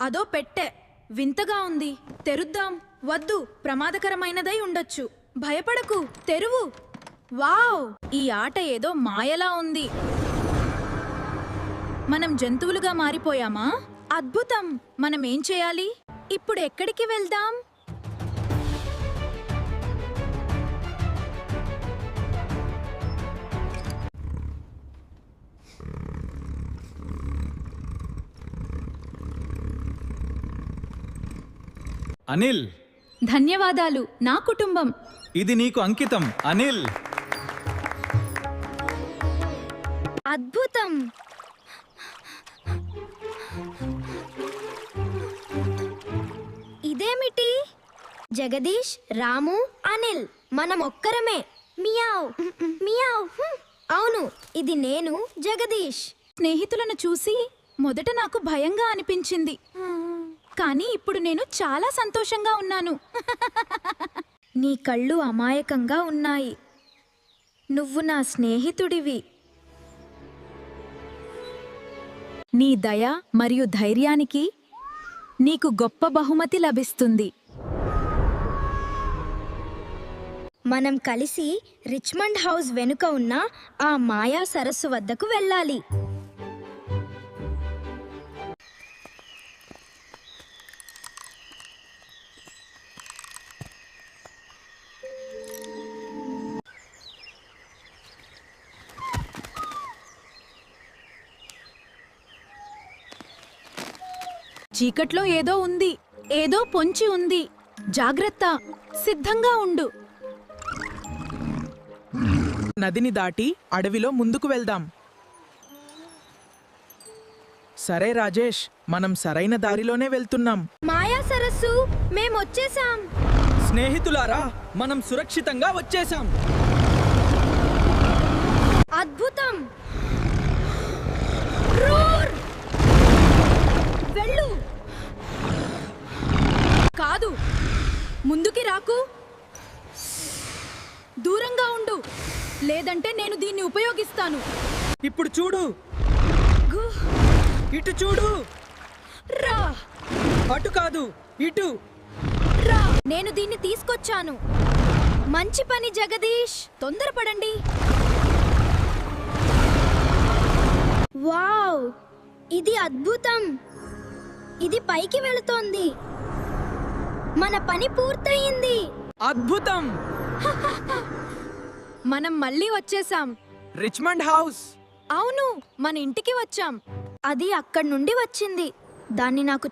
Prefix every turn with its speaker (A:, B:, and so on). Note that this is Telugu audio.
A: అదో పెట్టె వింతగా ఉంది. తెరుద్దాం. వద్దు, ప్రమాదకరమైనదై ఉండొచ్చు. భయపడకు, తెరువు. వావ్, ఈ ఆట ఏదో మాయలా ఉంది. మనం జంతువులుగా మారిపోయామా? అద్భుతం. మనం ఏం చేయాలి? ఇప్పుడు ఎక్కడికి వెళ్దాం?
B: అనిల్,
A: ధన్యవాదాలు. నా కుటుంబం.
B: ఇది నీకు అంకితం. అనిల్,
A: అద్భుతం.
C: ఇదేమిటి? జగదీష్, రాము, అనిల్ మనం ఒక్కరమే. Meow meow. అవును, ఇది నేను జగదీష్.
A: స్నేహితులను చూసి మొదట నాకు భయంగా అనిపించింది, కానీ ఇప్పుడు నేను చాలా సంతోషంగా ఉన్నాను. నీ కళ్ళు అమాయకంగా ఉన్నాయి. నువ్వు నా స్నేహితుడివి. నీ దయ మరియు ధైర్యానికి నీకు గొప్ప బహుమతి లభిస్తుంది.
C: మనం కలిసి రిచ్మండ్ హౌస్ వెనుక ఉన్న ఆ మాయా సరస్సు వద్దకు వెళ్ళాలి.
A: చీకట్లో ఏదో ఉంది, ఏదో పొంచి ఉంది. జాగ్రత్త, సిద్ధంగా ఉండు.
D: నదిని దాటి అడవిలో ముందుకు వెళ్దాం. సరే రాజేష్, మనం సరైన దారిలోనే వెళ్తున్నాం.
C: మాయా సరస్సు, మేమొచ్చేసాం.
D: స్నేహితులారా, మనం సురక్షితంగా వచ్చేసాం.
C: అద్భుతం. రూర్! వెళ్ళు.
A: కాదు, ముందుకి రాకు. దూరంగా ఉండు, లేదంటే నేను దీన్ని ఉపయోగిస్తాను.
D: ఇప్పుడు చూడు, ఇటు చూడు.
A: రా,
D: అటు కాదు, ఇటు
A: రా.
C: నేను దీన్ని తీసుకొచ్చాను. మంచి పని జగదీష్.
A: తొందరపడండి.
C: వావ్, ఇది అద్భుతం. ఇది పైకి వెళుతోంది. మన పని పూర్తయింది.
D: అద్భుతం.
A: మనం మళ్ళీ వచ్చేసాం.
D: Richmond house.
A: అవును, మన ఇంటికి వచ్చాం.
C: అది అక్కడి నుండి వచ్చింది. దాన్ని నాకు